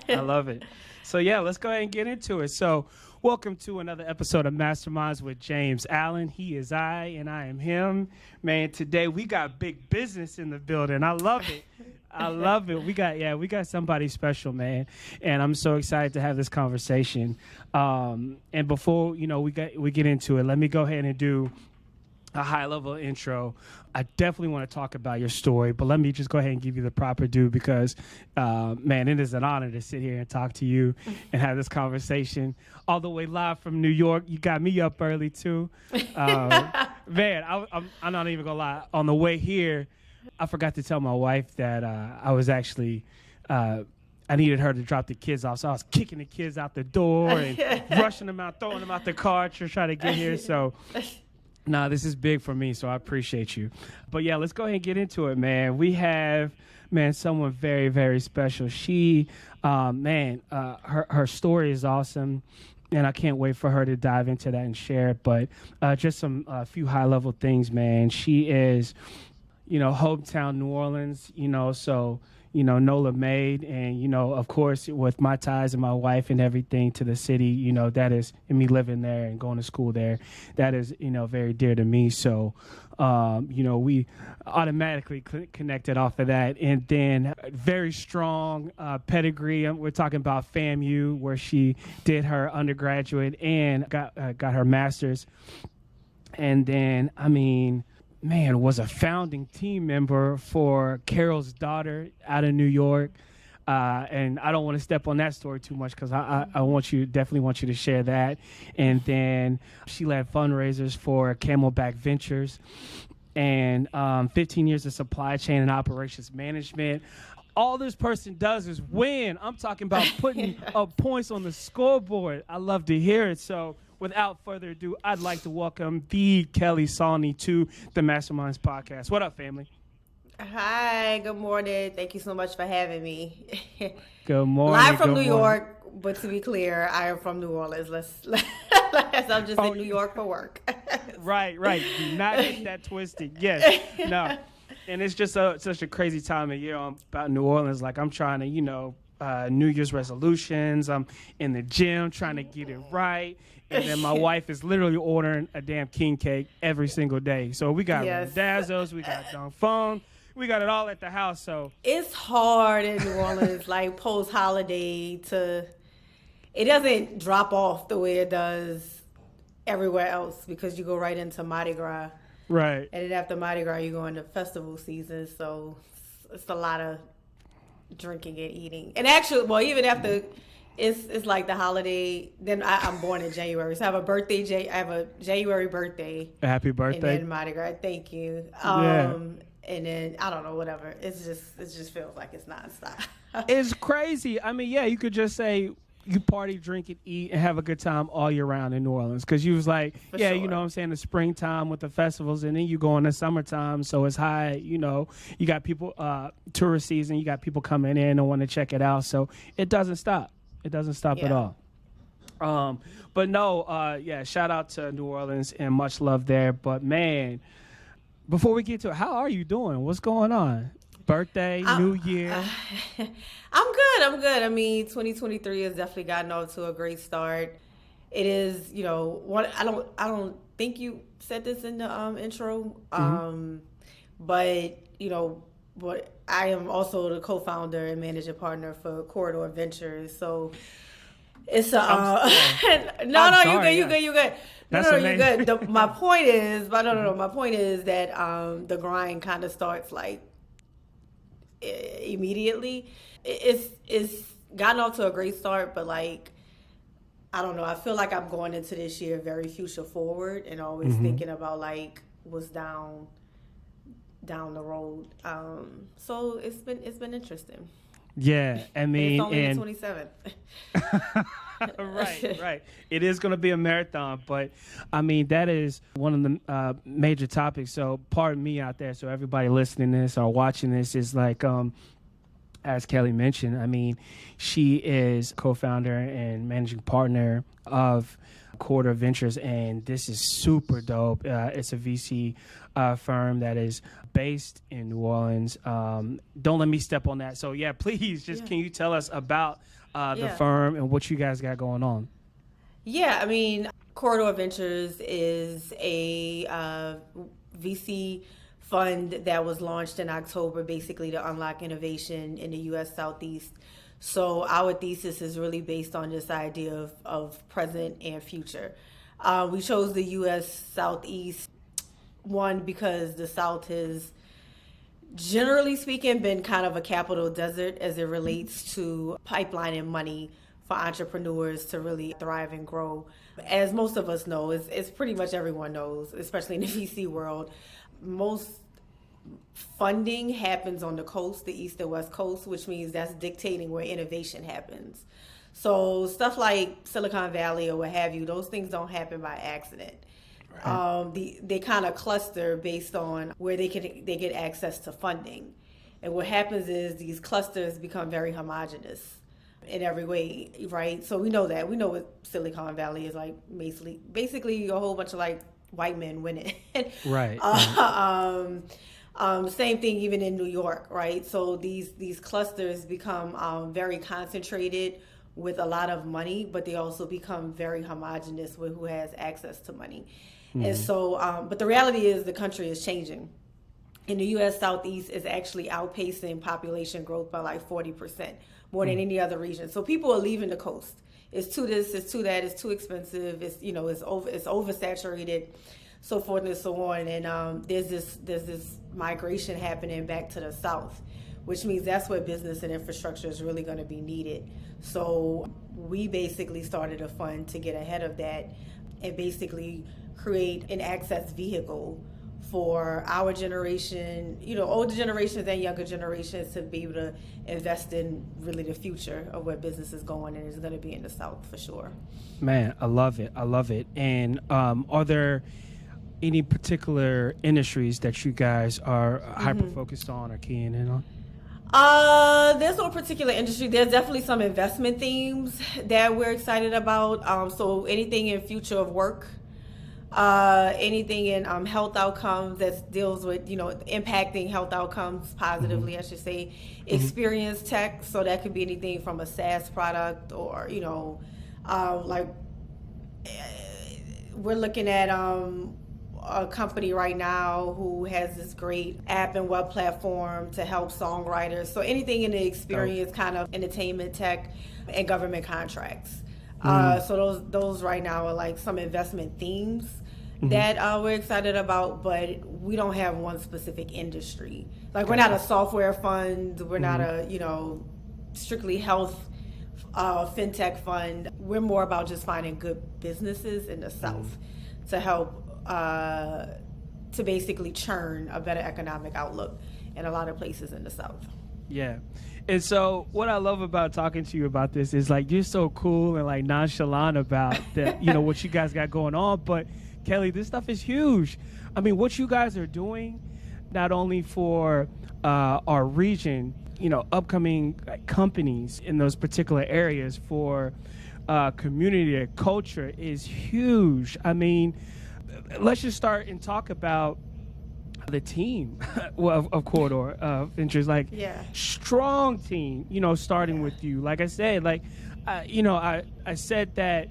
I love it. So yeah, let's go ahead and get into it. So welcome to another episode of Masterminds with James Allen. He is I and I am him. Man, today we got big business in the building. I love it. I love it. We got somebody special, man. And I'm so excited to have this conversation. And before, we get into it, let me go ahead and do a high-level intro. I definitely want to talk about your story, but let me just go ahead and give you the proper due because, man, it is an honor to sit here and talk to you and have this conversation all the way live from New York. You got me up early, too. Man, I'm not even going to lie. On the way here, I forgot to tell my wife that I was actually I needed her to drop the kids off, so I was kicking the kids out the door and rushing them out, throwing them out the car to try to get here, so... Nah, this is big for me, so I appreciate you. But yeah, let's go ahead and get into it, man. We have, someone very, very special. She, her story is awesome, and I can't wait for her to dive into that and share it. But just some few high-level things, man. She is, hometown New Orleans, so... Nola made, and, of course, with my ties and my wife and everything to the city, that is, and me living there and going to school there, that is, very dear to me. So, we automatically connected off of that. And then very strong pedigree. We're talking about FAMU, where she did her undergraduate and got her master's. And then, was a founding team member for Carol's Daughter out of New York. And I don't want to step on that story too much because I definitely want you to share that. And then she led fundraisers for Camelback Ventures and 15 years of supply chain and operations management. All this person does is win. I'm talking about putting up points on the scoreboard. I love to hear it. So without further ado, I'd like to welcome the Kelli Saulny to the Masterminds podcast. What up, family? Hi, good morning. Thank you so much for having me. Good morning. Live from New York, but to be clear, I am from New Orleans. I'm just in New York for work. Right. Do not get that twisted. Yes. No. And it's just such a crazy time of year about New Orleans. Like, I'm trying to, New Year's resolutions. I'm in the gym trying to get it right. And then my wife is literally ordering a damn king cake every single day. So we got Dazzles, we got Dong Phone, we got it all at the house. So it's hard in New Orleans, like post-holiday it doesn't drop off the way it does everywhere else because you go right into Mardi Gras. Right. And then after Mardi Gras, you go into festival season. So it's a lot of drinking and eating. And actually, well, even after... It's like the holiday. Then I'm born in January, so I have a birthday. I have a January birthday. Happy birthday! And then Mardi Gras. Thank you. And then I don't know, whatever. It just feels like it's nonstop. It's crazy. You could just say you party, drink, and eat, and have a good time all year round in New Orleans. Because you was like, sure. You know what I'm saying, the springtime with the festivals, and then you go in the summertime, so it's high. You got people, tourist season. You got people coming in and want to check it out. So it doesn't stop. It doesn't stop at all. But no, shout out to New Orleans and much love there. But man, before we get to it, how are you doing? What's going on? Birthday, New Year? I'm good. 2023 has definitely gotten off to a great start. It is, I don't think you said this in the intro, but I am also the co-founder and managing partner for Corridor Ventures. So it's you good. You good. My point is that the grind kind of starts like immediately. It's gotten off to a great start, but like I don't know. I feel like I'm going into this year very future forward and always thinking about like what's down the road. So it's been interesting. Yeah, it's only the 27th. Right. It is going to be a marathon, but that is one of the major topics. So pardon me out there. So everybody listening to this or watching this is like, as Kelli mentioned, she is co-founder and managing partner of Corridor Ventures, and this is super dope. It's a VC firm that is based in New Orleans. Don't let me step on that. So yeah, please can you tell us about the firm and what you guys got going on? Yeah, I mean, Corridor Ventures is a VC fund that was launched in October, basically to unlock innovation in the U.S. Southeast. So our thesis is really based on this idea of present and future. We chose the U.S. Southeast, one, because the South has, generally speaking, been kind of a capital desert as it relates to pipelining money for entrepreneurs to really thrive and grow. As most of us know, it's pretty much everyone knows, especially in the VC world, most funding happens on the coast, the East and West Coast, which means that's dictating where innovation happens. So stuff like Silicon Valley or what have you, those things don't happen by accident. Right. They kind of cluster based on where they get access to funding. And what happens is these clusters become very homogenous in every way, right? So we know that. We know what Silicon Valley is like, basically a whole bunch of like white men winning. Right. Same thing even in New York, right? So these clusters become very concentrated with a lot of money, but they also become very homogenous with who has access to money. Mm-hmm. And so, but the reality is the country is changing. And the U.S. Southeast is actually outpacing population growth by like 40%, more than any other region. So people are leaving the coast. It's too this, it's too that, it's too expensive, it's oversaturated, so forth and so on. And there's this migration happening back to the South, which means that's where business and infrastructure is really going to be needed. So we basically started a fund to get ahead of that and basically create an access vehicle for our generation, older generations and younger generations to be able to invest in really the future of where business is going, and it's going to be in the South for sure. Man, I love it. And are there any particular industries that you guys are hyper-focused on or keying in on? There's no particular industry. There's definitely some investment themes that we're excited about. So anything in future of work, anything in health outcomes that deals with, impacting health outcomes positively, I should say. Experience tech, so that could be anything from a SaaS product or, like we're looking at a company right now who has this great app and web platform to help songwriters. So anything in the experience kind of entertainment tech and government contracts. So those right now are like some investment themes that we're excited about, but we don't have one specific industry. Like we're not a software fund, we're not a, strictly health fintech fund. We're more about just finding good businesses in the South to help to basically churn a better economic outlook in a lot of places in the South. Yeah. And so what I love about talking to you about this is like you're so cool and like nonchalant about the, what you guys got going on. But Kelli, this stuff is huge. I mean, what you guys are doing, not only for our region, upcoming companies in those particular areas, for community and culture is huge. I mean, let's just start and talk about the team of Corridor Ventures. Like, strong team, starting with you. Like I said, I said that,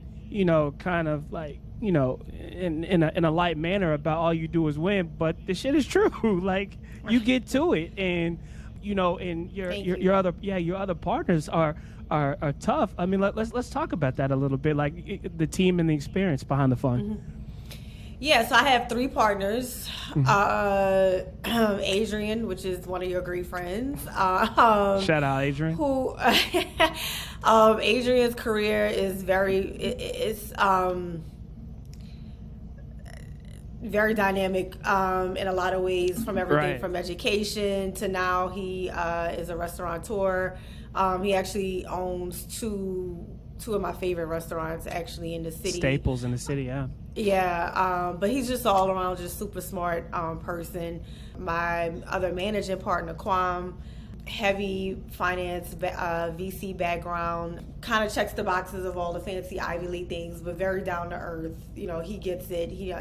kind of like, in a light manner about all you do is win, but the shit is true. Like, you get to it, and and your other partners are tough. I mean, let's talk about that a little bit, like the team and the experience behind the fund. Yeah, so I have 3 partners. Adrian, which is one of your great friends. Shout out, Adrian. Who Adrian's career is very dynamic in a lot of ways, from everything from education to now he is a restaurateur. He actually owns two of my favorite restaurants actually in the city. Staples in the city, yeah. Yeah, but he's just all around just super smart person. My other managing partner, Kwam, heavy finance, VC background, kind of checks the boxes of all the fancy Ivy League things, but very down to earth. He gets it. He,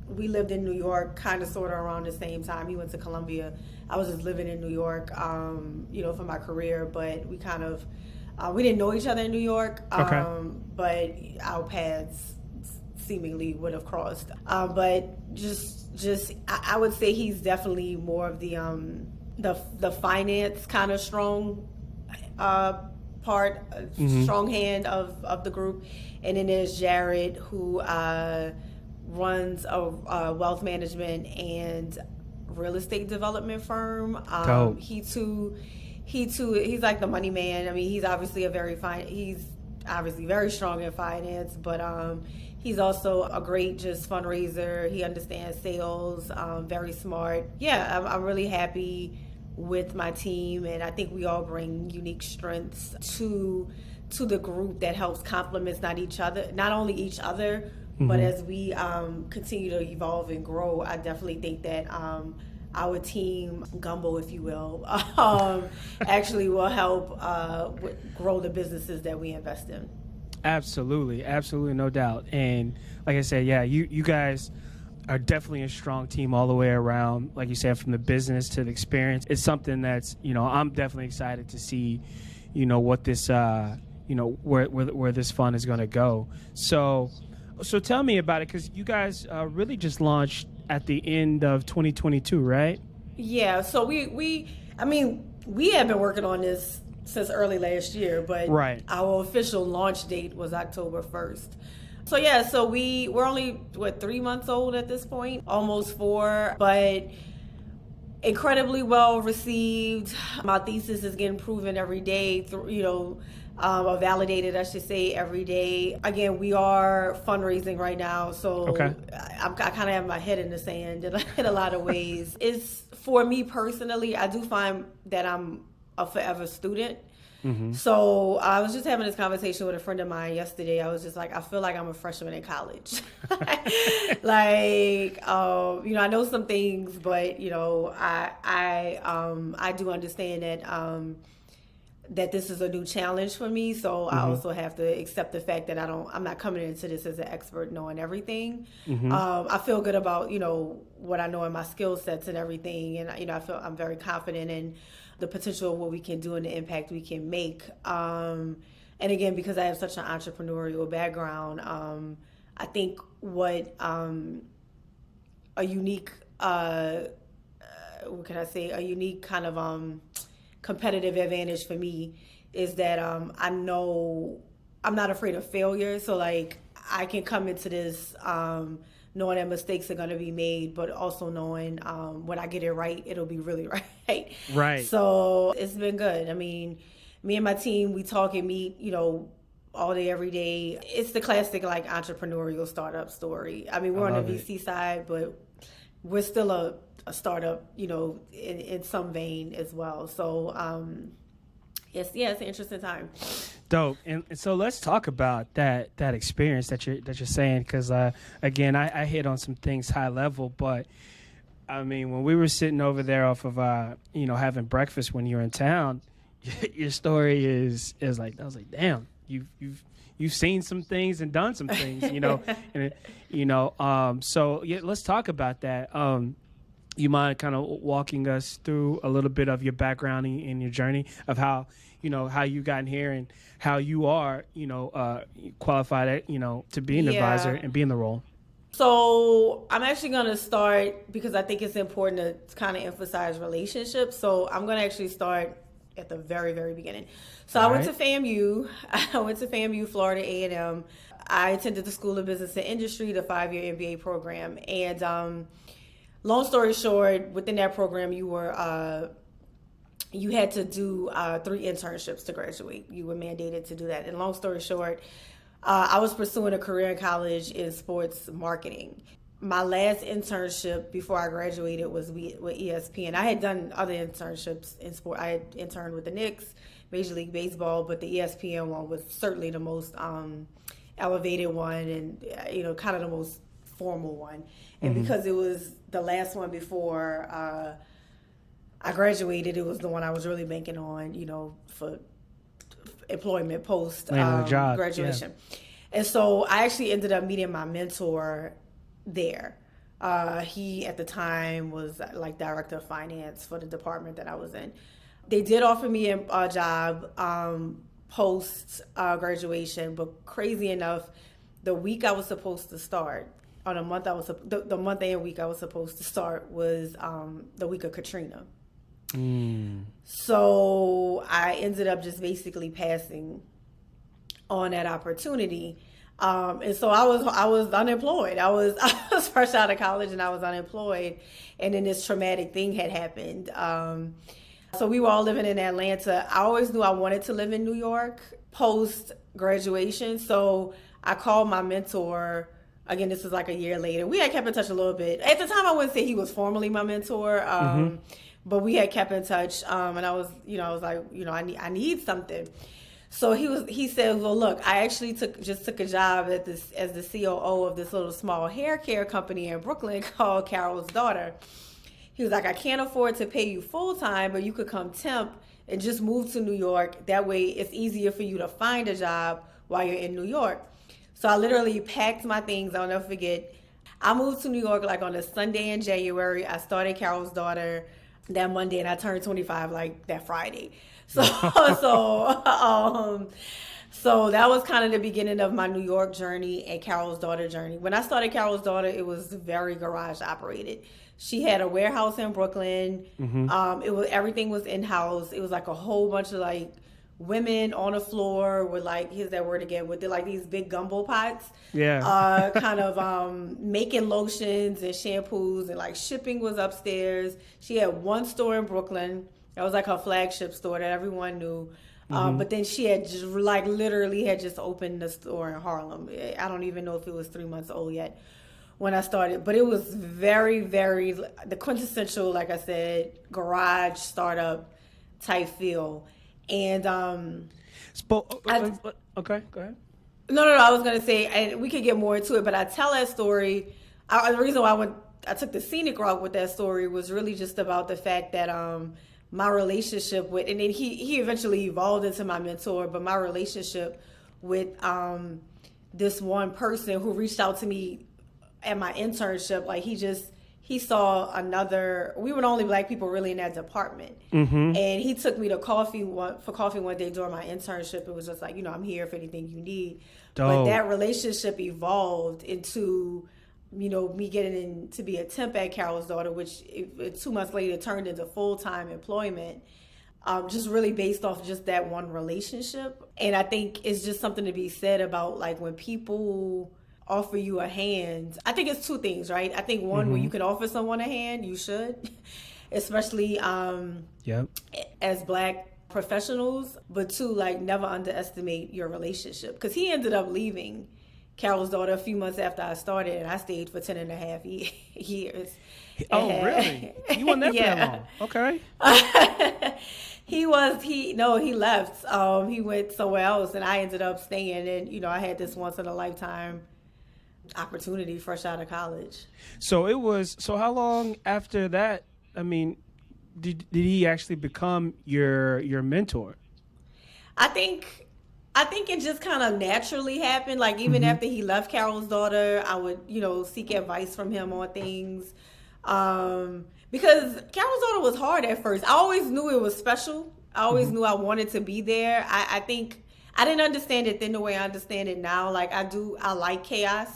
we lived in New York, kind of sort of around the same time. He went to Columbia. I was just living in New York, for my career. But we kind of we didn't know each other in New York, but our paths seemingly would have crossed. But just I would say he's definitely more of the finance kind of strong part, strong hand of the group. And then there's Jared, who runs a wealth management and real estate development firm. He's like the money man. I mean, he's obviously he's obviously very strong in finance, but he's also a great just fundraiser. He understands sales, very smart. Yeah, I'm really happy with my team, and I think we all bring unique strengths to the group that helps complements not only each other, but as we continue to evolve and grow, I definitely think that our team, gumbo, if you will, actually will help grow the businesses that we invest in. Absolutely, no doubt. And like I said, yeah, you guys are definitely a strong team all the way around. Like you said, from the business to the experience, it's something that's, I'm definitely excited to see, what this, where this fund is going to go. So tell me about it, because you guys really just launched at the end of 2022, right? Yeah. So we have been working on this since early last year, but our official launch date was October 1st. So yeah, we're only 3 months old at this point, almost 4, but incredibly well received. My thesis is getting proven every day, or validated, I should say, every day. Again, we are fundraising right now, so I kind of have my head in the sand in a lot of ways. It's, for me personally, I do find that I'm a forever student. So I was just having this conversation with a friend of mine yesterday. I was just like, I feel like I'm a freshman in college. I know some things, but I do understand that this is a new challenge for me. So I also have to accept the fact that I'm not coming into this as an expert knowing everything. I feel good about, what I know in my skill sets and everything. And, I'm very confident in the potential of what we can do and the impact we can make. And again, because I have such an entrepreneurial background, I think what a unique, a unique kind of competitive advantage for me is that I know I'm not afraid of failure. So like I can come into this knowing that mistakes are going to be made, but also knowing when I get it right, it'll be really right. Right. So it's been good. I mean, me and my team, we talk and meet, all day, every day. It's the classic like entrepreneurial startup story. I mean, we're on the VC side, but we're still a startup, in some vein as well. So it's an interesting time. Dope. And so let's talk about that experience that you're saying, because again, I hit on some things high level, but I mean, when we were sitting over there off of having breakfast when you were in town, your story is like, I was like, damn, you've seen some things and done some things, and so yeah, let's talk about that. You mind kind of walking us through a little bit of your background in your journey of how you got in here and how you are, qualified, to be an advisor and be in the role? So I'm actually going to start, because I think it's important to kind of emphasize relationships. So I'm going to actually start at the very, very beginning. So I went to FAMU. I went to FAMU, Florida A&M. I attended the School of Business and Industry, the 5-year MBA program. And long story short, within that program, you had to do 3 internships to graduate. You were mandated to do that. And long story short, I was pursuing a career in college in sports marketing. My last internship before I graduated was with ESPN. I had done other internships in sport. I had interned with the Knicks, Major League Baseball, but the ESPN one was certainly the most elevated one and, kind of the most formal one. And because it was the last one before I graduated, it was the one I was really banking on, for employment post graduation. Yeah. And so I actually ended up meeting my mentor there. He at the time was like director of finance for the department that I was in. They did offer me a job post graduation, but crazy enough, the week I was supposed to start, on a month the month and week I was supposed to start was the week of Katrina. So I ended up just basically passing on that opportunity. And so I was unemployed. I was fresh out of college and I was unemployed. And then this traumatic thing had happened. So we were all living in Atlanta. I always knew I wanted to live in New York post graduation. So I called my mentor. Again, this was like a year later. We had kept in touch a little bit. At the time, I wouldn't say he was formally my mentor. But we had kept in touch, and I was like, I need something. So he said, well, look, I actually just took a job as the COO of this little small hair care company in Brooklyn called Carol's Daughter. He was like, I can't afford to pay you full time, but you could come temp and just move to New York. That way, it's easier for you to find a job while you're in New York. So I literally packed my things. I'll never forget. I moved to New York like on a Sunday in January. I started Carol's Daughter that Monday, and I turned 25 like that Friday. So that was kind of the beginning of my New York journey and Carol's Daughter journey. When I started Carol's Daughter, it was very garage operated. She had a warehouse in Brooklyn. Everything was in-house. It was like a whole bunch of like women on the floor with like, here's that word again, with like these big gumbo pots. Yeah. Kind of making lotions and shampoos, and like shipping was upstairs. She had one store in Brooklyn. That was like her flagship store that everyone knew. But then she had just like literally had just opened the store in Harlem. I don't even know if it was 3 months old yet when I started, but it was very, very the quintessential, like I said, garage startup type feel. And okay, go ahead. No, I was gonna say, and we could get more into it, but I tell that story. The reason why I took the scenic route with that story was really just about the fact that my relationship with, and then he eventually evolved into my mentor, but my relationship with this one person who reached out to me at my internship, like he saw we were the only Black people really in that department. And he took me to coffee one day during my internship. It was just like, I'm here if anything you need. Dope. But that relationship evolved into, me getting in to be a temp at Carol's Daughter, which 2 months later turned into full-time employment, just really based off just that one relationship. And I think it's just something to be said about like when people offer you a hand. I think it's two things, right? I think one, when you can offer someone a hand, you should, especially as Black professionals. But two, like never underestimate your relationship, because he ended up leaving Carol's Daughter a few months after I started, and I stayed for 10 and a half years. Oh, really? You weren't there for that long? Okay. He left. He went somewhere else, and I ended up staying. And, I had this once in a lifetime opportunity fresh out of college. So how long after that, I mean, did he actually become your mentor? I think it just kind of naturally happened. Like even after he left Carol's Daughter, I would, seek advice from him on things. Because Carol's Daughter was hard at first. I always knew it was special. I always knew I wanted to be there. I think I didn't understand it then the way I understand it now. Like I like chaos.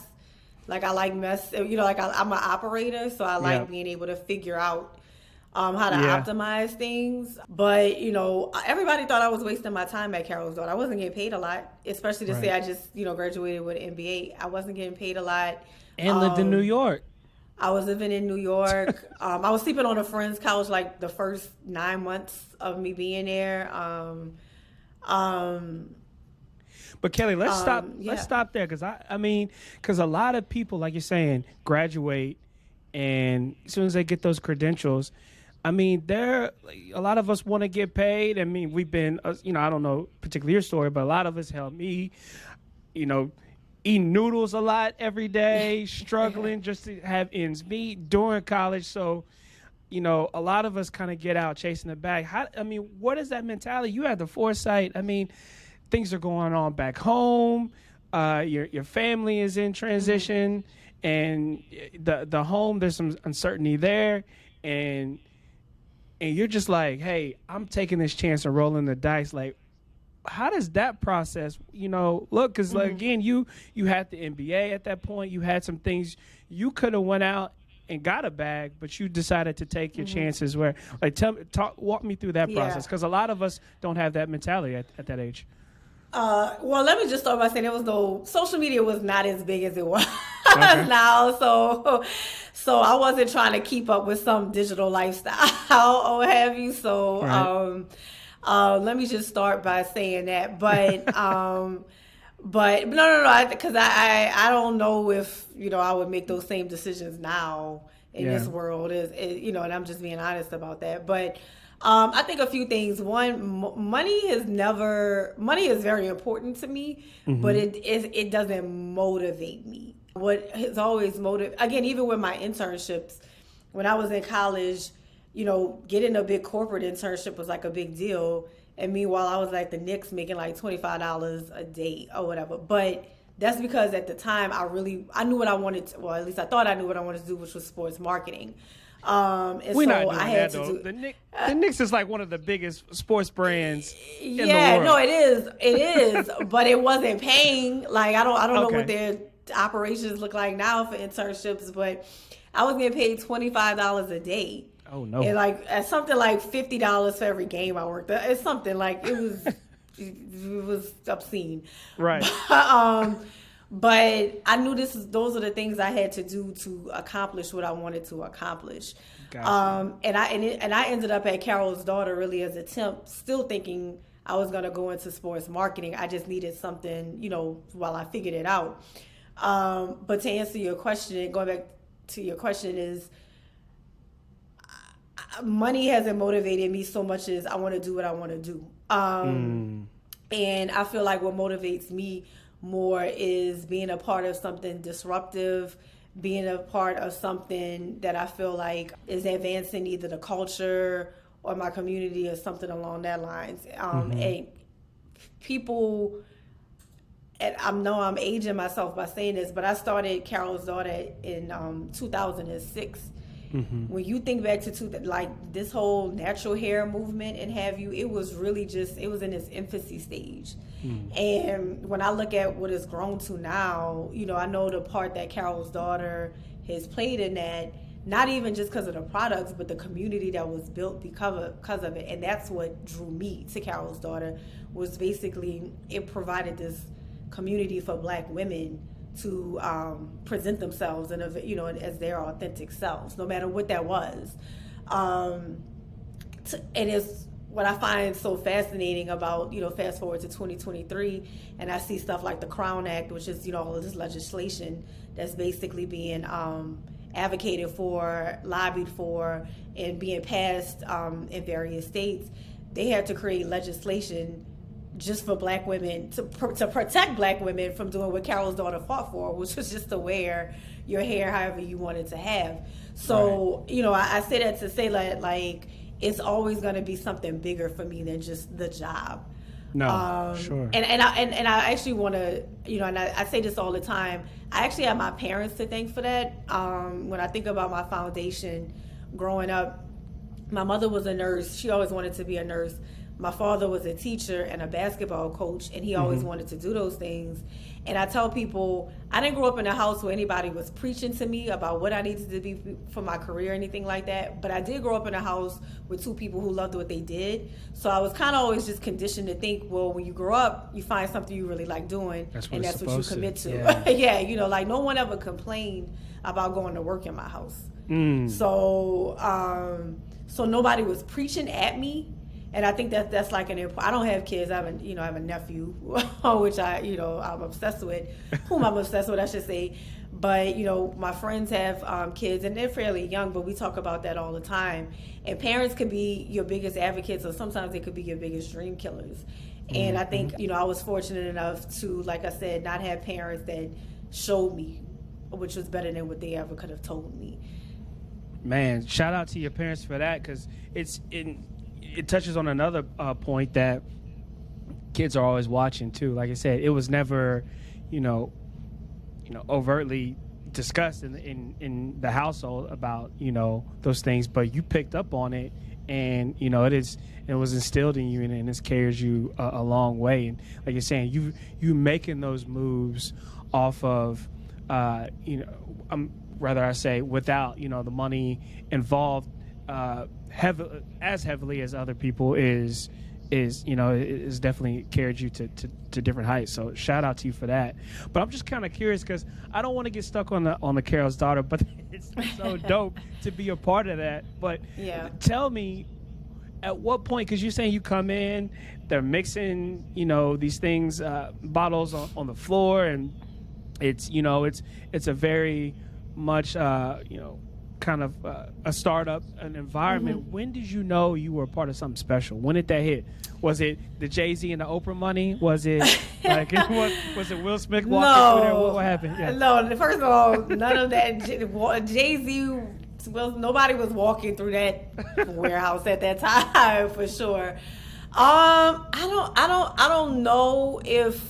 Like I like mess. Like I'm an operator, so I like being able to figure out how to optimize things. But, everybody thought I was wasting my time at Carol's Daughter. I wasn't getting paid a lot, especially to say I just, graduated with an MBA. I wasn't getting paid a lot. And lived in New York. I was living in New York. I was sleeping on a friend's couch like the first 9 months of me being there. But Kelli, let's stop. Yeah. Let's stop there, because a lot of people, like you're saying, graduate, and as soon as they get those credentials, a lot of us want to get paid. I mean, we've been, I don't know particularly your story, but a lot of us help me, eating noodles a lot every day, struggling just to have ends meet during college. So, a lot of us kind of get out chasing the bag. What is that mentality? You have the foresight. Things are going on back home. Your family is in transition. and the home, there's some uncertainty there, and you're just like, hey, I'm taking this chance and rolling the dice. Like, how does that process, look? Because like, again, you had the NBA at that point. You had some things you could have went out and got a bag, but you decided to take your chances. Where, like, walk me through that process, because a lot of us don't have that mentality at that age. Well, let me just start by saying social media was not as big as it was now. So I wasn't trying to keep up with some digital lifestyle or what have you. So, right. Let me just start by saying that. But, but no, because I don't know if, I would make those same decisions now in this world and I'm just being honest about that. But, I think a few things. One, money is very important to me, but it doesn't motivate me. What has always again, even with my internships, when I was in college, getting a big corporate internship was like a big deal. And meanwhile, I was like the Knicks making like $25 a day or whatever. But that's because at the time I knew what I wanted to, well, at least I thought I knew what I wanted to do, which was sports marketing. And We're so not doing I had that, to though. do The Knicks is like one of the biggest sports brands in the world. No, it is, but it wasn't paying. Like I don't know what their operations look like now for internships, but I was getting paid $25 a day. Oh no! And like at something like $50 for every game I worked. It's something like it was obscene, right? But I knew those are the things I had to do to accomplish what I wanted to accomplish. Gotcha. And I ended up at Carol's Daughter really as a temp, still thinking I was gonna go into sports marketing. I just needed something, while I figured it out. But to answer your question, going back to your question, is money hasn't motivated me so much as I want to do what I want to do. And I feel like what motivates me more is being a part of something disruptive, being a part of something that I feel like is advancing either the culture or my community or something along that lines. And people, and I know I'm aging myself by saying this, but I started Carol's Daughter in 2006. When you think back to like this whole natural hair movement and have you, it was really it was in its infancy stage. And when I look at what it's grown to now, I know the part that Carol's Daughter has played in that, not even just because of the products, but the community that was built because of it. And that's what drew me to Carol's Daughter, was basically it provided this community for Black women to present themselves and as their authentic selves, no matter what that was. And it's what I find so fascinating about, fast forward to 2023, and I see stuff like the Crown Act, which is, all of this legislation that's basically being advocated for, lobbied for, and being passed in various states. They had to create legislation just for Black women, to protect Black women from doing what Carol's Daughter fought for, which was just to wear your hair however you wanted to have. So, right. I say that to say that, like, it's always going to be something bigger for me than just the job. No, sure. And I actually want to, and I say this all the time, I actually have my parents to thank for that. When I think about my foundation growing up, my mother was a nurse. She always wanted to be a nurse. My father was a teacher and a basketball coach, and he always wanted to do those things. And I tell people, I didn't grow up in a house where anybody was preaching to me about what I needed to be for my career or anything like that. But I did grow up in a house with two people who loved what they did. So I was kind of always just conditioned to think, well, when you grow up, you find something you really like doing, and that's what you commit to. Yeah, like no one ever complained about going to work in my house. So nobody was preaching at me. And I think that's like I don't have kids. I have a nephew, which I'm obsessed with, whom I'm obsessed with, I should say. But, my friends have kids, and they're fairly young, but we talk about that all the time. And parents could be your biggest advocates, or sometimes they could be your biggest dream killers. And I think, I was fortunate enough to, like I said, not have parents that showed me, which was better than what they ever could have told me. Man, shout out to your parents for that, because it touches on another point that kids are always watching too. Like I said, it was never, overtly discussed in the household about, those things, but you picked up on it, and it was instilled in you, and it's carries you a long way. And like you're saying, you making those moves off of rather I say without the money involved as heavily as other people is definitely carried you to different heights. So shout out to you for that. But I'm just kind of curious, because I don't want to get stuck on the Carol's Daughter, but it's so dope to be a part of that. But tell me, at what point, because you're saying you come in, they're mixing these things, bottles on the floor, and it's a very much kind of a startup, an environment. Mm-hmm. When did you know you were a part of something special? When did that hit? Was it the Jay-Z and the Oprah money? Was it like was it Will Smith walking through there? What happened? Yeah. No, first of all, none of that. Jay-Z, nobody was walking through that warehouse at that time for sure. I don't know if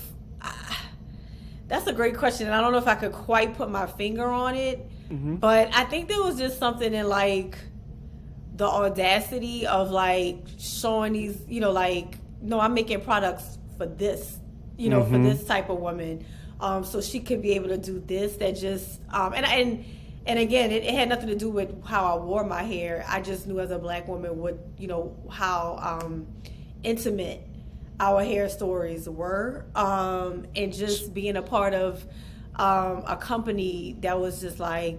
that's a great question, and I don't know if I could quite put my finger on it. Mm-hmm. But I think there was just something in like the audacity of like showing these, no, I'm making products for this, mm-hmm. for this type of woman. So she could be able to do this. That just, and again, it had nothing to do with how I wore my hair. I just knew as a Black woman how intimate our hair stories were, and just being a part of a company that was just like,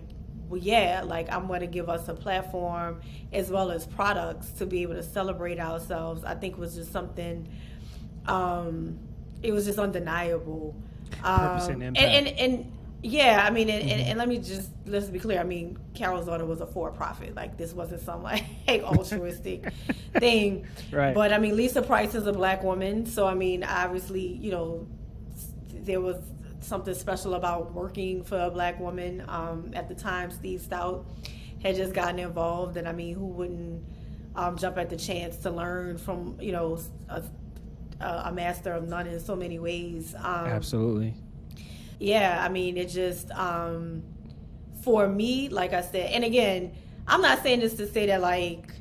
I'm going to give us a platform as well as products to be able to celebrate ourselves. I think was just something, it was just undeniable. Purpose and impact. And let's be clear. I mean, Carol's Daughter was a for-profit. Like, this wasn't some like altruistic thing. Right. But I mean, Lisa Price is a Black woman, so I mean, obviously, there was something special about working for a Black woman. At the time, Steve Stout had just gotten involved, and I mean, who wouldn't jump at the chance to learn from a master of none in so many ways. Absolutely. Yeah, I mean, it just for me, like I said, and again, I'm not saying this to say that like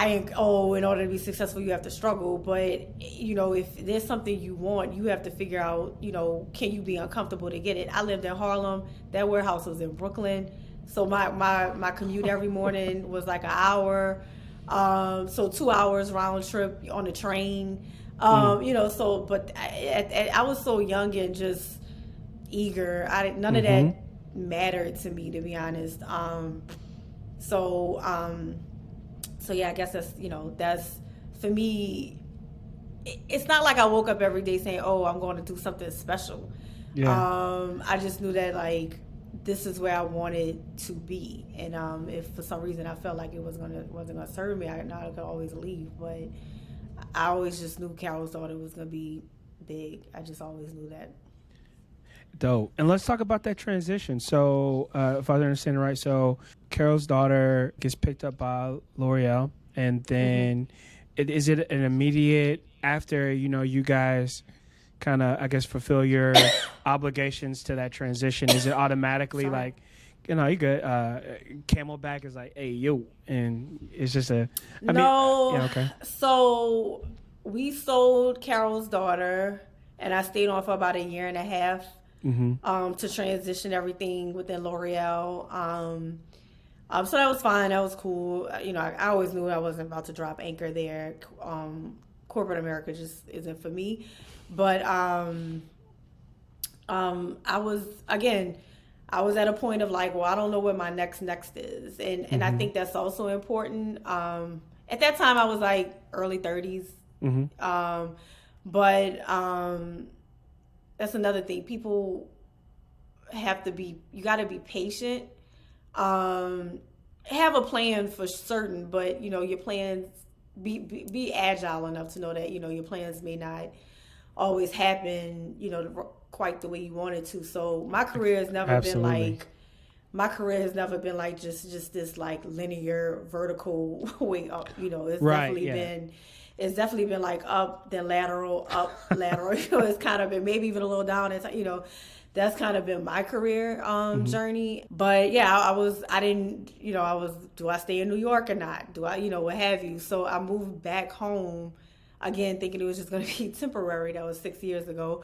in order to be successful you have to struggle, but if there's something you want, you have to figure out, can you be uncomfortable to get it. I lived in Harlem. That warehouse was in Brooklyn, so my commute every morning was like an hour, so 2 hours round trip on the train, so but I was so young and just eager. None of that mattered to me, to be honest. So yeah, I guess that's for me. It's not like I woke up every day saying, "Oh, I'm going to do something special." Yeah. I just knew that like this is where I wanted to be, and if for some reason I felt like it wasn't gonna serve me, I could always leave. But I always just knew Carol's Daughter was gonna be big. I just always knew that. Dope. And let's talk about that transition. So, if I understand it right, so Carol's Daughter gets picked up by L'Oreal, and then is it an immediate after you guys kind of, I guess, fulfill your obligations to that transition? Is it automatically like, you good? Camelback is like, hey, yo, and it's just okay. So we sold Carol's Daughter, and I stayed on for about a year and a half. To transition everything within L'Oreal. So that was fine. That was cool. I always knew I wasn't about to drop anchor there. Corporate America just isn't for me. But I was at a point of like, well, I don't know what my next is. And I think that's also important. At that time, I was like early 30s. That's another thing. People you got to be patient. Have a plan for certain, but your plans, be agile enough to know that your plans may not always happen quite the way you wanted to. So my career has never been like just this like linear vertical way up. It's definitely been like up, then lateral, up, lateral. It's kind of been maybe even a little down. It's that's kind of been my career journey. But yeah, I didn't, do I stay in New York or not? Do I, what have you? So I moved back home again, thinking it was just going to be temporary. That was 6 years ago.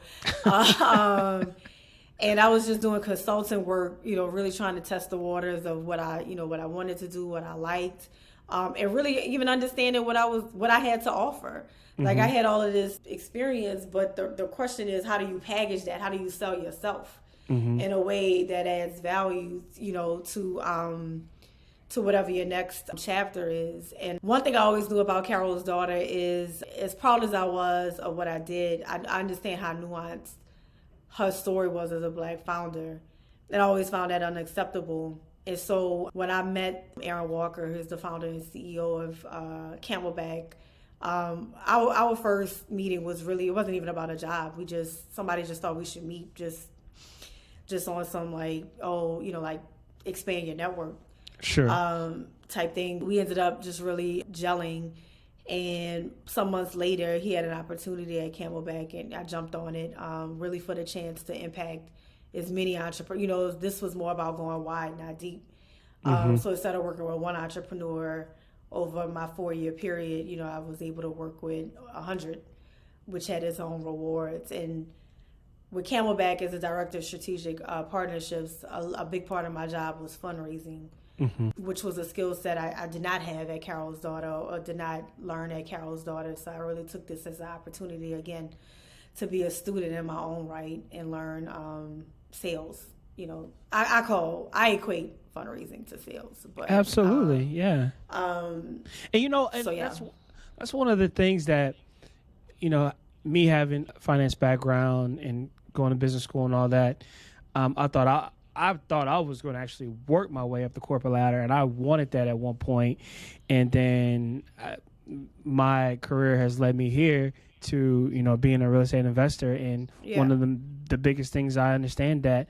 And I was just doing consulting work, really trying to test the waters of what I wanted to do, what I liked, and really even understanding what I had to offer. Like I had all of this experience, but the question is, how do you package that? How do you sell yourself in a way that adds value, to whatever your next chapter is? And one thing I always knew about Carol's Daughter is, as proud as I was of what I did, I understand how nuanced her story was as a Black founder. And I always found that unacceptable. And so when I met Aaron Walker, who's the founder and CEO of Camelback, our first meeting was really, it wasn't even about a job. Somebody just thought we should meet just on some like expand your network. Sure. Type thing. We ended up just really gelling. And some months later, he had an opportunity at Camelback, and I jumped on it, really for the chance to impact as many entrepreneurs. This was more about going wide, not deep. So instead of working with one entrepreneur over my 4-year period, I was able to work with 100, which had its own rewards. And with Camelback as a director of strategic partnerships, a big part of my job was fundraising. Which was a skill set I did not have at Carol's Daughter, or did not learn at Carol's Daughter. So I really took this as an opportunity, again, to be a student in my own right and learn sales. I equate fundraising to sales. But absolutely, yeah. And that's one of the things that, me having a finance background and going to business school and all that, I thought I was going to actually work my way up the corporate ladder, and I wanted that at one point. And then my career has led me here to, being a real estate investor. And one of the biggest things I understand that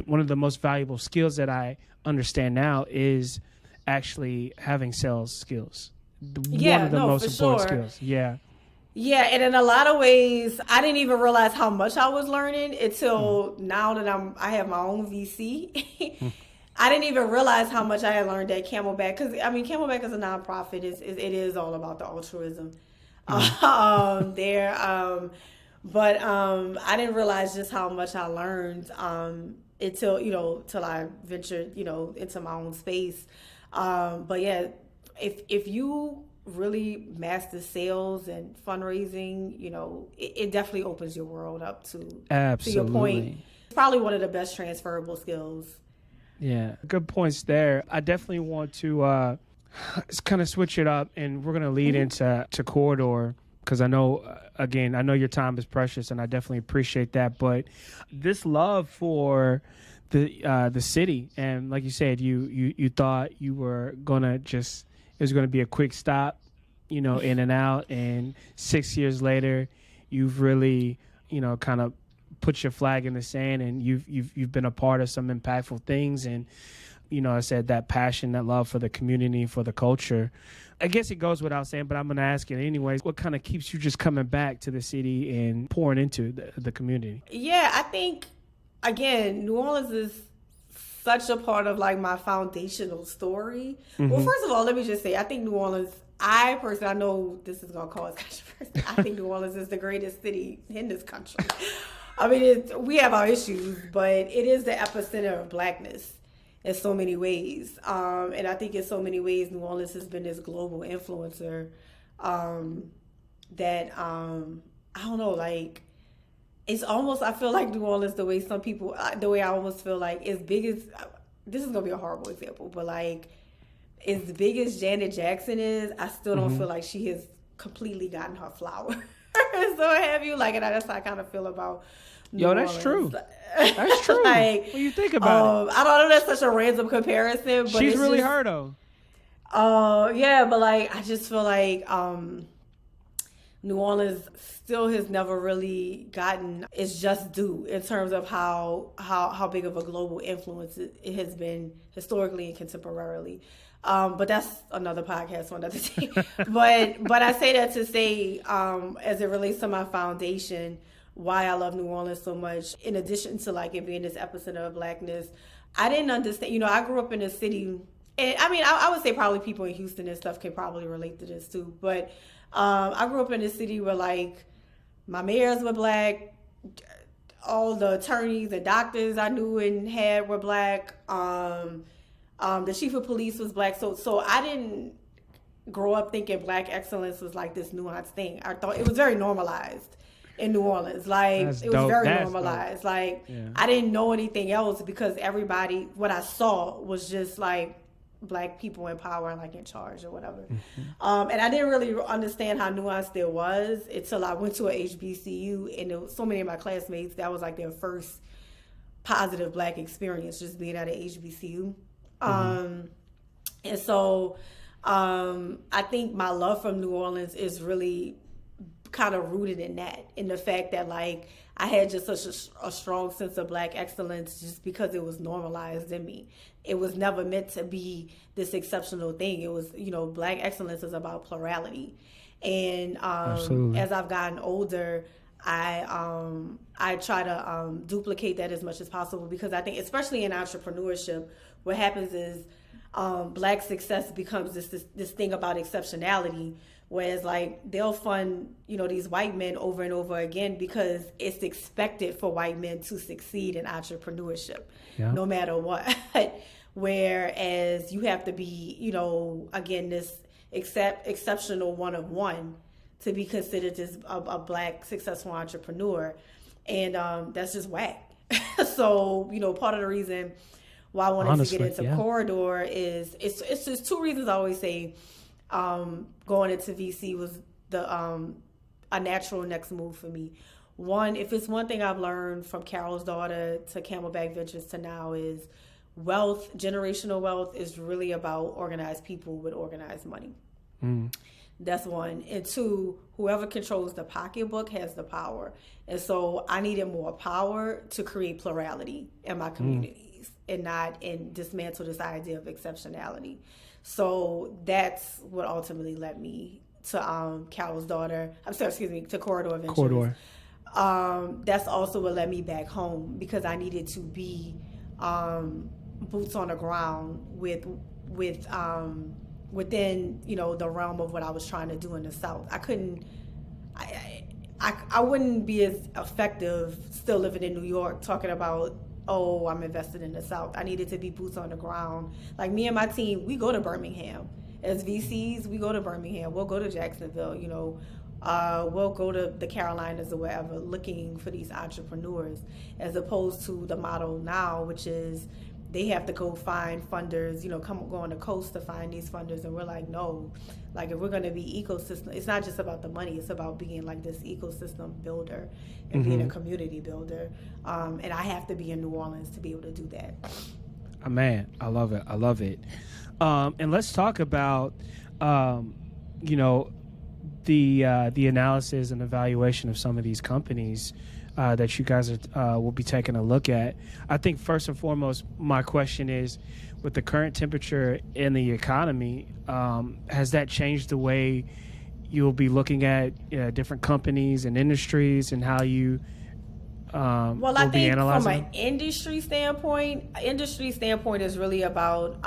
one of the most valuable skills that I understand now is actually having sales skills. One of the most important skills. Yeah. Yeah, and in a lot of ways, I didn't even realize how much I was learning until now that I have my own VC. I didn't even realize how much I had learned at Camelback, because Camelback is a nonprofit. It is all about the altruism there. But I didn't realize just how much I learned until till I ventured into my own space. But yeah, if you really master sales and fundraising, it definitely opens your world up to your point. It's probably one of the best transferable skills. Yeah, good points there. I definitely want to kind of switch it up, and we're going to lead into Corridor, because I know your time is precious, and I definitely appreciate that. But this love for the city, and like you said, you thought you were gonna it was going to be a quick stop, in and out. And 6 years later, you've really, kind of put your flag in the sand, and you've been a part of some impactful things. And, I said that passion, that love for the community, for the culture. I guess it goes without saying, but I'm going to ask it anyways. What kind of keeps you just coming back to the city and pouring into the community? Yeah, I think, again, New Orleans is such a part of like my foundational story. Well, first of all, let me just say, I think New Orleans, I know this is going to cause controversy. I think New Orleans is the greatest city in this country. We have our issues, but it is the epicenter of Blackness in so many ways. And I think in so many ways, New Orleans has been this global influencer that, I don't know, like, it's almost, I feel like New Orleans, the way I almost feel like as big as, this is going to be a horrible example, but like, as big as Janet Jackson is, I still don't feel like she has completely gotten her flower. So have you, like, and that's how I kind of feel about New Orleans. That's true. That's true. Like, when you think about it. I don't know, that's such a random comparison, but she's really her though. Yeah, but like, I just feel like, New Orleans still has never really gotten its just due in terms of how big of a global influence it has been historically and contemporarily. But that's another podcast for another day. But I say that to say, as it relates to my foundation, why I love New Orleans so much. In addition to like it being this epicenter of Blackness, I didn't understand. You know, I grew up in a city, and I mean, I would say probably people in Houston and stuff can probably relate to this too. But I grew up in a city where like my mayors were Black, all the attorneys and doctors I knew and had were Black. The chief of police was Black. So I didn't grow up thinking Black excellence was like this nuanced thing. I thought it was very normalized in New Orleans. Like That's it was dope. very That's normalized. dope. Like Yeah. I didn't know anything else because everybody, what I saw was just like Black people in power and like in charge or whatever. And I didn't really understand how nuanced it was until I went to a HBCU, and there was so many of my classmates that was like their first positive Black experience just being at a HBCU. And so I think my love from New Orleans is really kind of rooted in that, in the fact that like I had just such a strong sense of Black excellence just because it was normalized in me. It was never meant to be this exceptional thing. It was, you know, Black excellence is about plurality. And as I've gotten older, I try to duplicate that as much as possible, because I think, especially in entrepreneurship, what happens is Black success becomes this thing about exceptionality, whereas like they'll fund, you know, these white men over and over again because it's expected for white men to succeed in entrepreneurship, no matter what. Whereas you have to be, you know, again, this exceptional one of one to be considered as a Black successful entrepreneur. And that's just whack. So, you know, part of the reason why I wanted to get into Corridor is it's just two reasons I always say going into VC was a natural next move for me. One, if it's one thing I've learned from Carol's daughter to Camelback Ventures to now, is wealth, generational wealth, is really about organized people with organized money. That's one. And two, whoever controls the pocketbook has the power. And so I needed more power to create plurality in my communities and dismantle this idea of exceptionality. So that's what ultimately led me to Carol's daughter. To Corridor Ventures. That's also what led me back home, because I needed to be boots on the ground within, you know, the realm of what I was trying to do in the South. I wouldn't be as effective still living in New York talking about, oh, I'm invested in the South. I needed to be boots on the ground. Like me and my team, we go to Birmingham. As VCs, we go to Birmingham. We'll go to Jacksonville, you know. We'll go to the Carolinas or wherever looking for these entrepreneurs, as opposed to the model now, which is they have to go find funders, you know, go on the coast to find these funders. And we're like, no, like if we're going to be ecosystem, it's not just about the money, it's about being like this ecosystem builder and being a community builder. And I have to be in New Orleans to be able to do that. Man, I love it. And let's talk about, you know, the analysis and evaluation of some of these companies that you guys will be taking a look at. I think first and foremost, my question is, with the current temperature in the economy, has that changed the way you'll be looking at different companies and industries, and how you well, I think from an industry standpoint is really about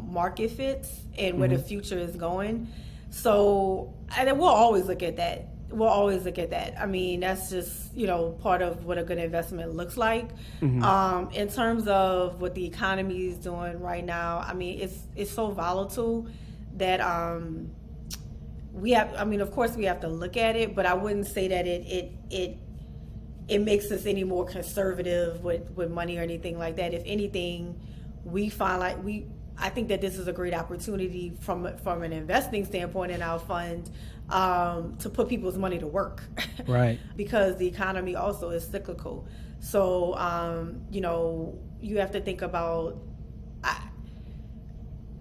market fits and where the future is going. So, and then we'll always look at that. I mean, that's just, you know, part of what a good investment looks like. In terms of what the economy is doing right now, I mean, it's so volatile that of course we have to look at it, but I wouldn't say that it makes us any more conservative with money or anything like that. If anything, we find like I think that this is a great opportunity from an investing standpoint in our fund to put people's money to work, right? Because the economy also is cyclical. So you know, you have to think about.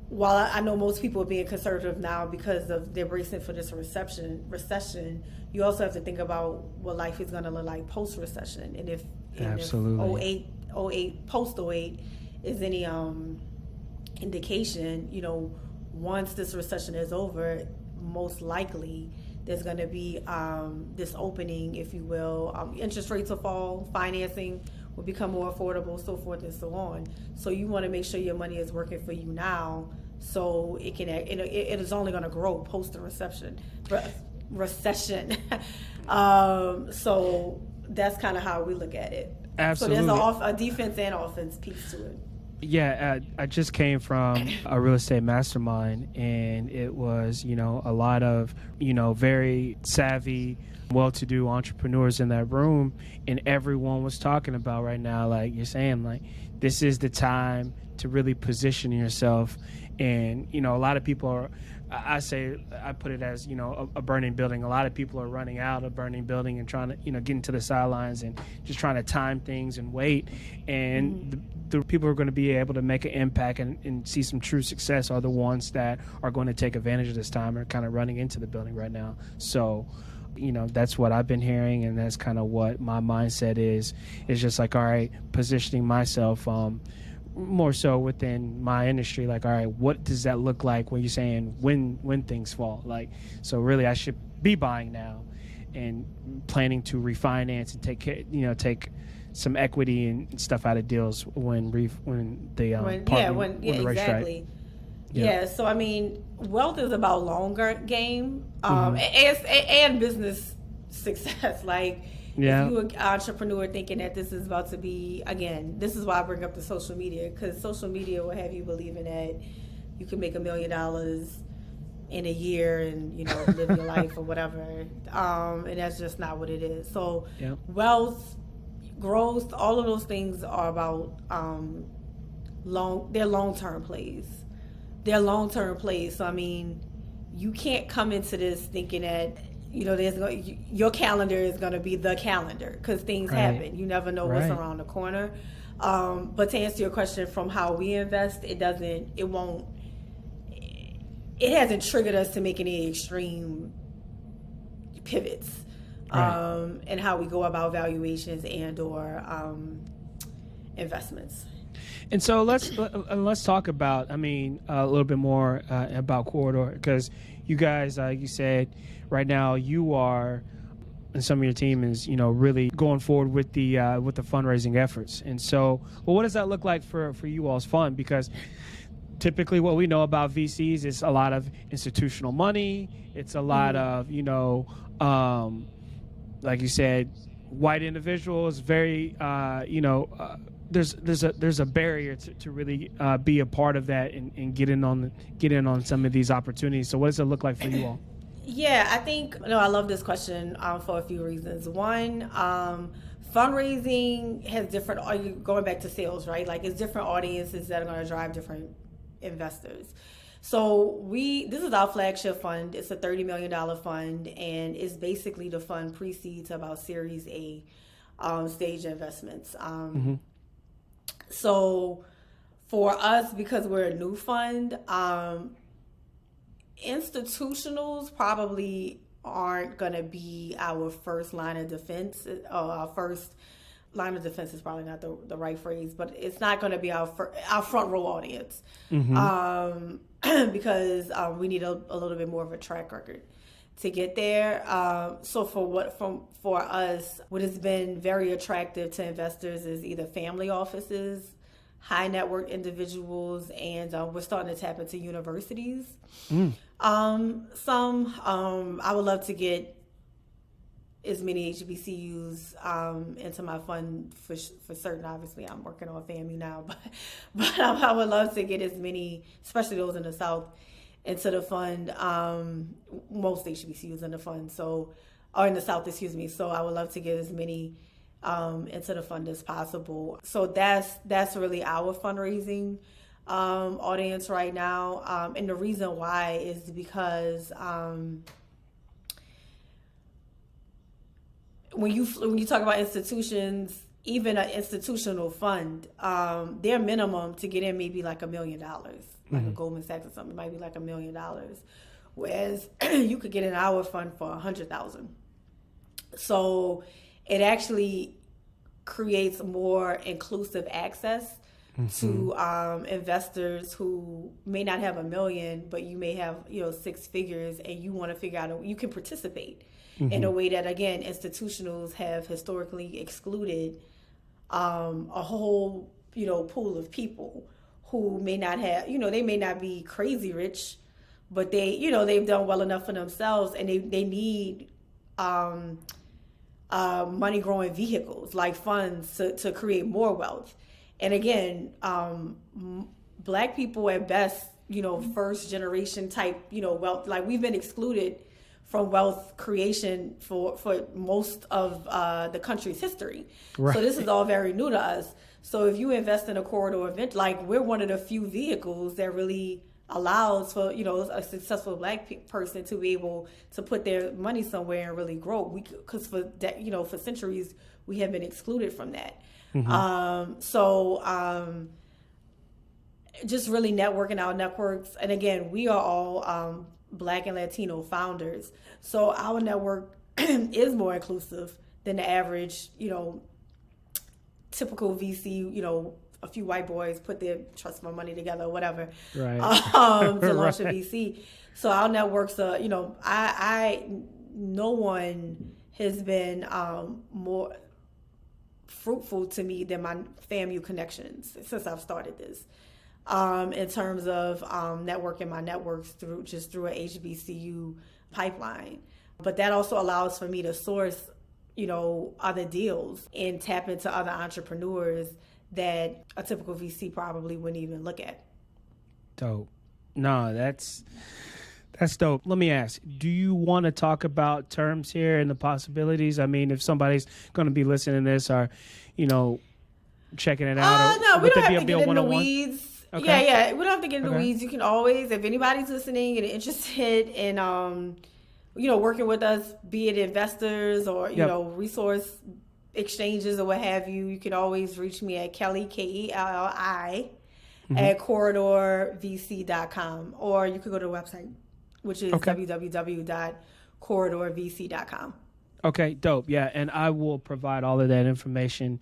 While I know most people are being conservative now because of they're bracing for this recession, you also have to think about what life is going to look like post-recession, and if 08 post-08 is any indication, you know, once this recession is over, most likely there's going to be this opening, if you will. Interest rates will fall, financing will become more affordable, so forth and so on. So you want to make sure your money is working for you now, so it can it is only going to grow post the recession. So that's kind of how we look at it. Absolutely. So there's a defense and offense piece to it. Yeah, I just came from a real estate mastermind, and it was, a lot of, very savvy, well-to-do entrepreneurs in that room, and everyone was talking about right now, like you're saying, like, this is the time to really position yourself. And, a lot of people are, I put it as, a burning building. A lot of people are running out of burning building and trying to, get into the sidelines and just trying to time things and wait. And the people who are going to be able to make an impact and see some true success are the ones that are going to take advantage of this time and kind of running into the building right now. So, that's what I've been hearing, and that's kind of what my mindset is. It's just like, all right, positioning myself more so within my industry, like, all right, what does that look like when you're saying when things fall? Like, so really I should be buying now and planning to refinance and take some equity and stuff out of deals when the rate's exactly. right. Yeah. So I mean, wealth is about longer game and business success. Like, if you're an entrepreneur thinking that this is about to be, again, this is why I bring up the social media, because social media will have you believing that you can make $1 million in a year and live your life or whatever, and that's just not what it is. So wealth, growth, all of those things are about long-term plays. They're long-term plays. So I mean, you can't come into this thinking that your calendar is going to be the calendar, because things happen. You never know what's around the corner. But to answer your question, from how we invest, it hasn't triggered us to make any extreme pivots in how we go about valuations and or investments. And so let's talk about, a little bit more about Corridor, because you guys, you said, right now you are, and some of your team is, really going forward with the fundraising efforts. And so, what does that look like for you all's fund? Because typically what we know about VCs is a lot of institutional money. It's a lot of, like you said, white individuals, very, there's a barrier to really be a part of that and get in on some of these opportunities. So what does it look like for you all? Yeah, I think, I love this question for a few reasons. One, fundraising has different, going back to sales, right? Like, it's different audiences that are going to drive different investors. So this is our flagship fund. It's a $30 million fund, and it's basically the fund pre-seed to about Series A stage investments. So for us, because we're a new fund, institutionals probably aren't going to be our first line of defense. Our first line of defense is probably not the right phrase, but it's not going to be our front row audience, because we need a little bit more of a track record to get there. So for us, what has been very attractive to investors is either family offices, high net worth individuals, and we're starting to tap into universities. I would love to get as many HBCUs into my fund for certain. Obviously, I'm working on FAMU now, but I would love to get as many, especially those in the South, into the fund. Most HBCUs in the fund, or in the South, excuse me. So I would love to get as many into the fund as possible. So that's really our fundraising audience right now, and the reason why is because when you talk about institutions, even an institutional fund, their minimum to get in may be like $1 million, like a Goldman Sachs or something. It might be like $1 million, whereas you could get in our fund for $100,000. So it actually creates more inclusive access to investors who may not have $1 million, but you may have, 6 figures, and you want to figure out you can participate in a way that, again, institutionals have historically excluded a whole, pool of people who may not have, they may not be crazy rich, but they, they've done well enough for themselves, and they need money growing vehicles like funds to create more wealth. And again, Black people at best, first generation type, wealth, like we've been excluded from wealth creation for most of the country's history. Right. So this is all very new to us. So if you invest in a corridor event, like we're one of the few vehicles that really allows for, a successful Black person to be able to put their money somewhere and really grow. Because for centuries, we have been excluded from that. Just really networking our networks. And again, we are all Black and Latino founders. So our network is more inclusive than the average, typical VC, a few white boys put their trust fund money together or whatever, right. To launch a VC. So our networks are, no one has been more fruitful to me than my FAMU connections since I've started this. In terms of networking my networks through a HBCU pipeline. But that also allows for me to source, other deals and tap into other entrepreneurs that a typical VC probably wouldn't even look at. Dope. No, that's dope. Let me ask, do you want to talk about terms here and the possibilities? I mean, if somebody's going to be listening to this or, checking it out. No, we don't have to get into the weeds. Okay. Yeah. We don't have to get into the weeds. You can always, if anybody's listening and interested in, working with us, be it investors or, resource exchanges or what have you, you can always reach me at Kelli, Kelli, at corridorvc.com, or you could go to the website, which is www.corridorvc.com. Okay, dope. Yeah, and I will provide all of that information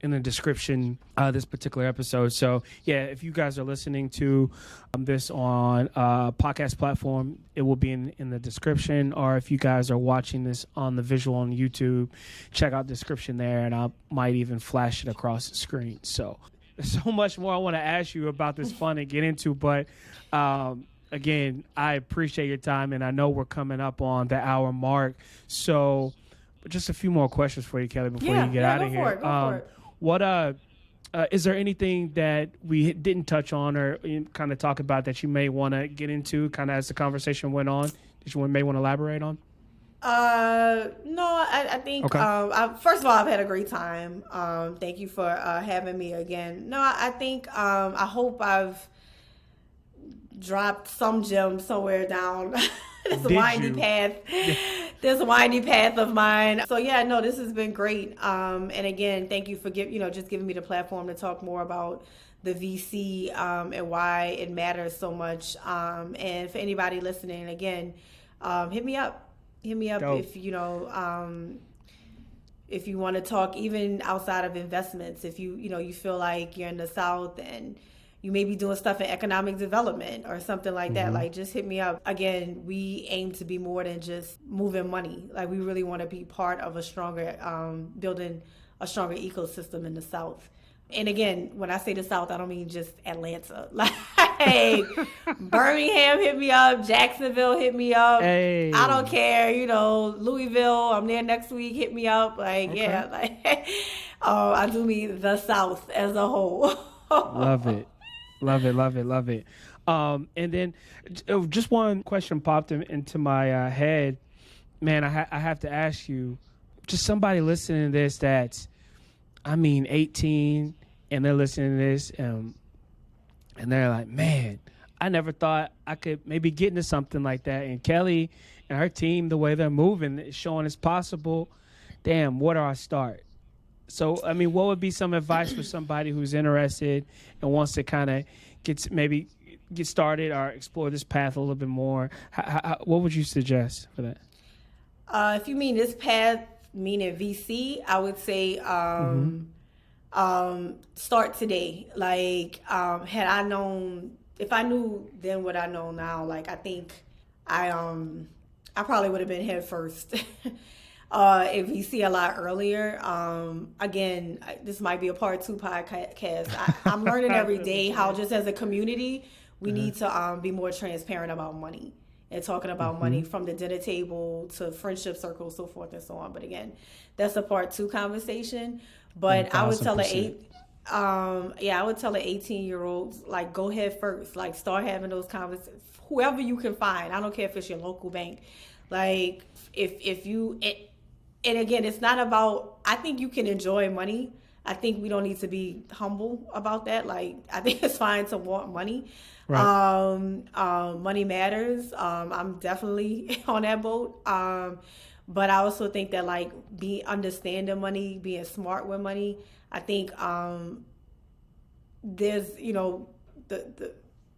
in the description of this particular episode. So, yeah, if you guys are listening to this on a podcast platform, it will be in the description. Or if you guys are watching this on the visual on YouTube, check out the description there, and I might even flash it across the screen. So, there's so much more I want to ask you about this fun and get into, but again, I appreciate your time, and I know we're coming up on the hour mark. So, just a few more questions for you, Kelli, before you get out of here. Go for it. What is there anything that we didn't touch on or kind of talk about that you may want to get into kind of as the conversation went on that you may want to elaborate on? No, I think, first of all, I've had a great time. Thank you for having me again. No, I think, I hope I've dropped some gems somewhere down this windy path. This windy path of mine. So yeah, no, this has been great. And again, thank you for just giving me the platform to talk more about the VC and why it matters so much. And for anybody listening, again, hit me up. Dope. If you want to talk even outside of investments. If you feel like you're in the South and you may be doing stuff in economic development or something like that. Like, just hit me up. Again, we aim to be more than just moving money. Like, we really want to be part of a stronger, building a stronger ecosystem in the South. And again, when I say the South, I don't mean just Atlanta. Like, Birmingham, hit me up. Jacksonville, hit me up. Hey. I don't care. Louisville, I'm there next week. Hit me up. Yeah. I do mean the South as a whole. Love it. Love it. And then just one question popped into my head. Man, I have to ask you, just somebody listening to this that's, 18, and they're listening to this, and they're like, man, I never thought I could maybe get into something like that. And Kelli and her team, the way they're moving, is showing it's possible. Damn, where do I start? So, what would be some advice for somebody who's interested and wants to kind of get started or explore this path a little bit more? What would you suggest for that? If you mean this path, meaning VC, I would say start today. Like, had I known, if I knew then what I know now, like I think I um I probably would have been head first. If you see a lot earlier, again, this might be a part two podcast. I'm learning every day how just as a community we need to be more transparent about money and talking about money from the dinner table to friendship circles, so forth and so on. But again, that's a part two conversation. But I would tell an 1000%. I would tell an 18-year-old, like, go head first, like, start having those conversations. Whoever you can find, I don't care if it's your local bank, like, if you, and again, it's not about, I think you can enjoy money. I think we don't need to be humble about that. Like, I think it's fine to want money. Right. Money matters. I'm definitely on that boat. But I also think that, like, be understanding money, being smart with money. I think there's,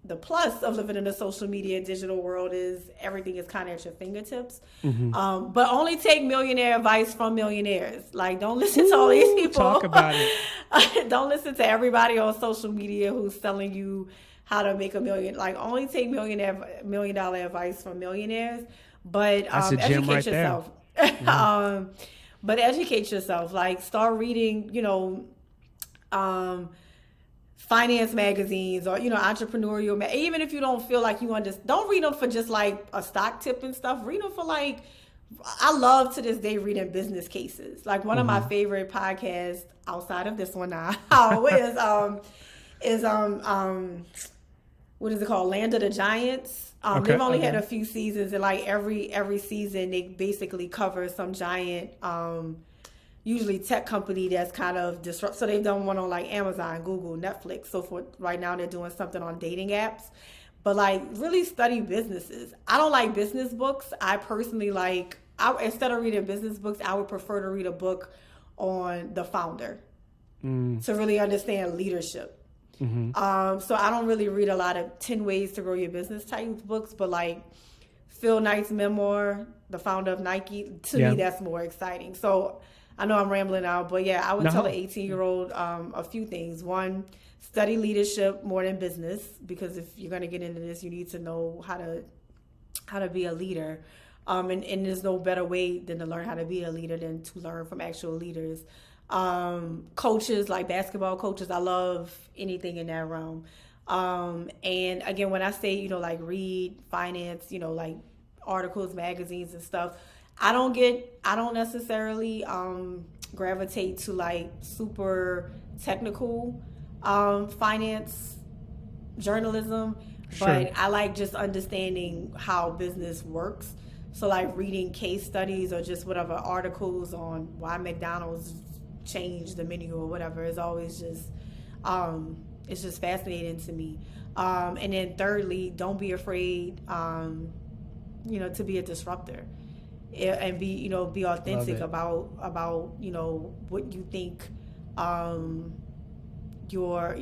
the plus of living in the social media digital world is everything is kind of at your fingertips. But only take millionaire advice from millionaires. Like, don't listen to all these people. Talk about it. Don't listen to everybody on social media who's telling you how to make a million. Like, only take $1 million advice from millionaires. But educate right yourself. But educate yourself. Like, start reading, finance magazines or entrepreneurial even if you don't feel like you understand, don't read them for just like a stock tip and stuff. Read them for, like, I love to this day reading business cases. Like, one of my favorite podcasts outside of this one now is what is it called, Land of the Giants. They've only had a few seasons, and like every season they basically cover some giant usually tech company that's kind of disrupt. So they've done one on like Amazon, Google, Netflix, so forth. Right now they're doing something on dating apps. But like, really study businesses. I don't like business books. I personally instead of reading business books, I would prefer to read a book on the founder to really understand leadership. So I don't really read a lot of 10 ways to grow your business type books, but like Phil Knight's memoir, the founder of Nike, to me that's more exciting. So I know I'm rambling now, but yeah, I would tell an 18-year-old a few things. One, study leadership more than business, because if you're going to get into this, you need to know how to be a leader. And there's no better way than to learn how to be a leader than to learn from actual leaders. Coaches, like basketball coaches, I love anything in that realm. And again, when I say, like, read finance, like articles, magazines and stuff, I don't necessarily gravitate to like super technical finance journalism, but I like just understanding how business works. So like reading case studies or just whatever articles on why McDonald's changed the menu or whatever is always just it's just fascinating to me. And then thirdly, don't be afraid to be a disruptor and be authentic about what you think your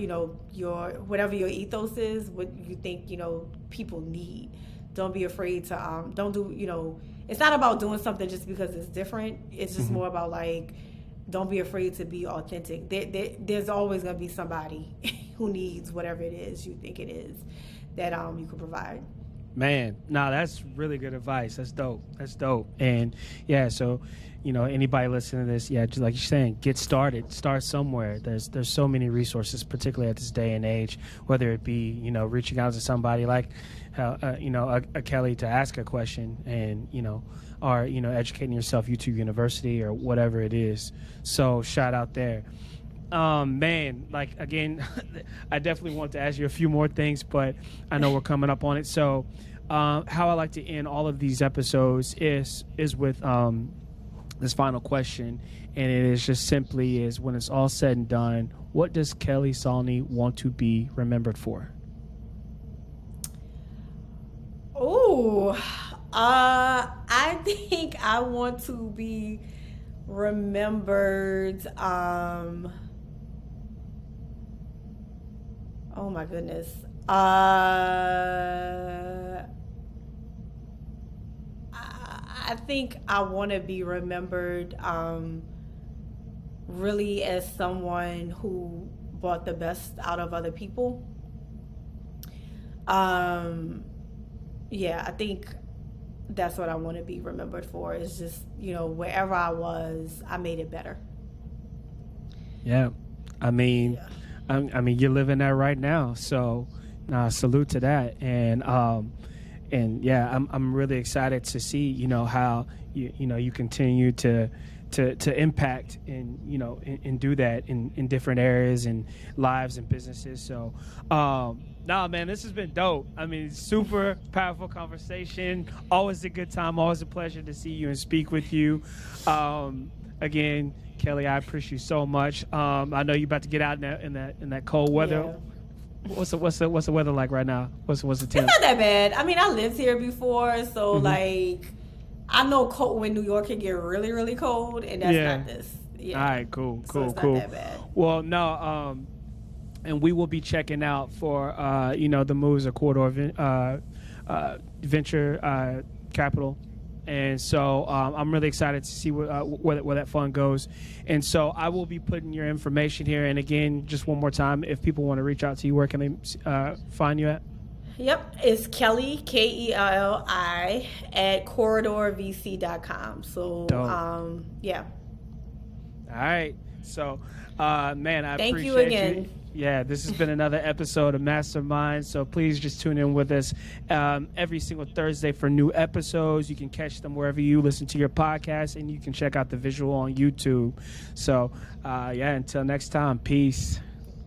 whatever your ethos is, what you think people need. Don't be afraid to don't do it's not about doing something just because it's different. It's just more about, like, don't be afraid to be authentic. There's always going to be somebody who needs whatever it is you think it is that you can provide. Man, that's really good advice. That's dope. And yeah, so anybody listening to this, just like you're saying, get started. Start somewhere. There's so many resources, particularly at this day and age. Whether it be reaching out to somebody like a Kelly to ask a question, and or educating yourself, YouTube University or whatever it is. So shout out there. Man, like, again, I definitely want to ask you a few more things, but I know we're coming up on it. So how I like to end all of these episodes is with this final question, and it is just simply is, when it's all said and done, what does Kelli Saulny want to be remembered for? I think I want to be remembered. Oh my goodness. I think I want to be remembered really as someone who brought the best out of other people. Yeah, I think that's what I want to be remembered for. Is just, wherever I was, I made it better. Yeah, I mean, Yeah. I mean, you're living that right now. So, salute to that. And yeah, I'm really excited to see, how you continue to impact and do that in different areas and lives and businesses. So, nah, man, this has been dope. I mean, super powerful conversation. Always a good time. Always a pleasure to see you and speak with you. Again, Kelli, I appreciate you so much. I know you're about to get out in that cold weather. Yeah. What's the weather like right now? What's the It's temp? not that bad. I mean, I lived here before, so Mhm. like, I know cold when New York can get really, really cold, and that's Yeah. not this. All Yeah. right, cool. So it's not that bad. Well, no, and we will be checking out for the moves of corridor venture capital, and so I'm really excited to see where that fund goes. And so I will be putting your information here. And again, just one more time, if people want to reach out to you, where can they find you at? Yep, it's Kelli, Kelli, at corridorvc.com. So, Dope. yeah. All right. So, man, I Thank appreciate you again. Yeah, this has been another episode of Mastermind. So please just tune in with us every single Thursday for new episodes. You can catch them wherever you listen to your podcast, and you can check out the visual on YouTube. So, yeah, until next time, peace.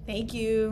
Thank you.